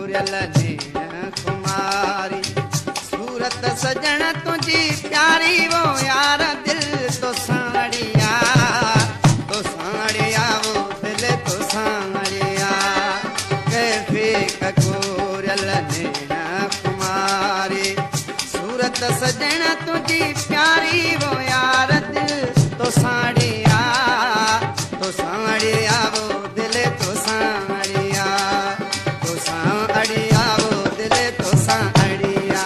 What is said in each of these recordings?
ककोरियल नैन कुमारी सूरत सजण तुझी प्यारी वो यार दिल तो साड़िया वो दिल तो साड़िया कैफे ककोरियल नैन कुमारी सूरत सजण तुझी प्यारी वो यार दिल तो साड़िया वो दिल तो साड़िया वो दिल तो साड़िया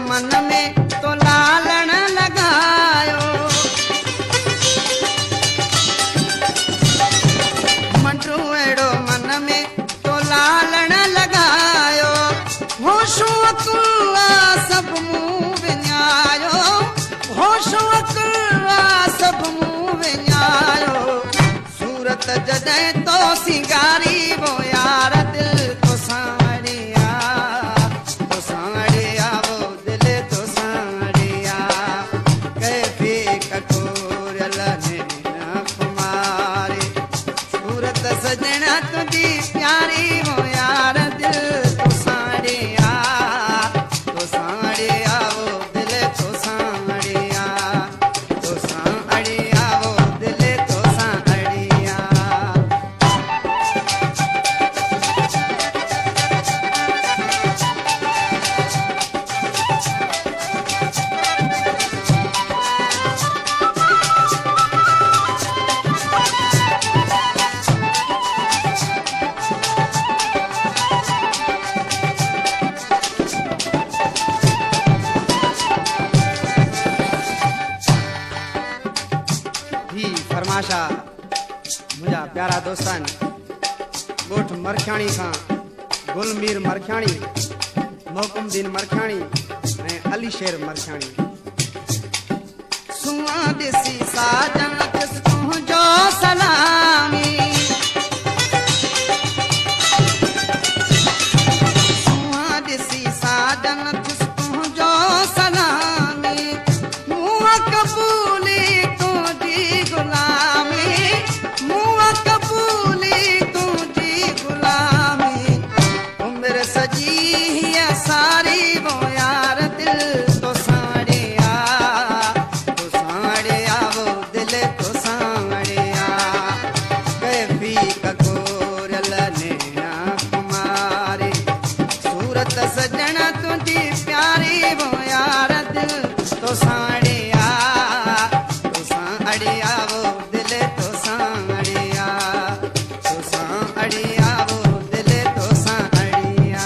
मन में तो लालण लगायो मंडूएड़ो मन में तो लालण लगायो होशो अकुला सब मुंह विञायो होशो अकुला सब मुंह विञायो सूरत जॾहिं तो सिंगारी वो यार दिल तो साड़िया सजना तुझी प्यारी वो यार दिल तो साड़िया वो दिल तो साड़िया वो दिल तो साड़िया फरमाशा मुझा प्यारा दोस्तान गोठ मरखाणी खां गुलमीर मरखाणी मोहकुमदीन मरखाणी अली शेर मरखाणी सुआ दिसी साजन किस तुझो सलामी सुआ दिसी साजन किस तुझो सलामी मुआ कबूली गुलामी मुआ कबूली तुझी गुलामी उम्र सजी है सारी वो यार दिल तो साड़िया वो दिल तो साड़िया कैफी ककोरियल नैन कुमारी सूरत सजण तुझी प्यारी वो यार दिल तो साड़िया वो दिल तो साड़िया वो दिल तो साड़िया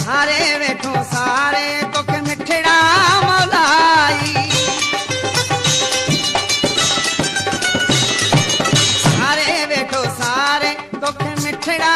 सारे वेठो सारे तोखे मिठड़ा मौलाई सारे वेठो सारे तोखे मिठड़ा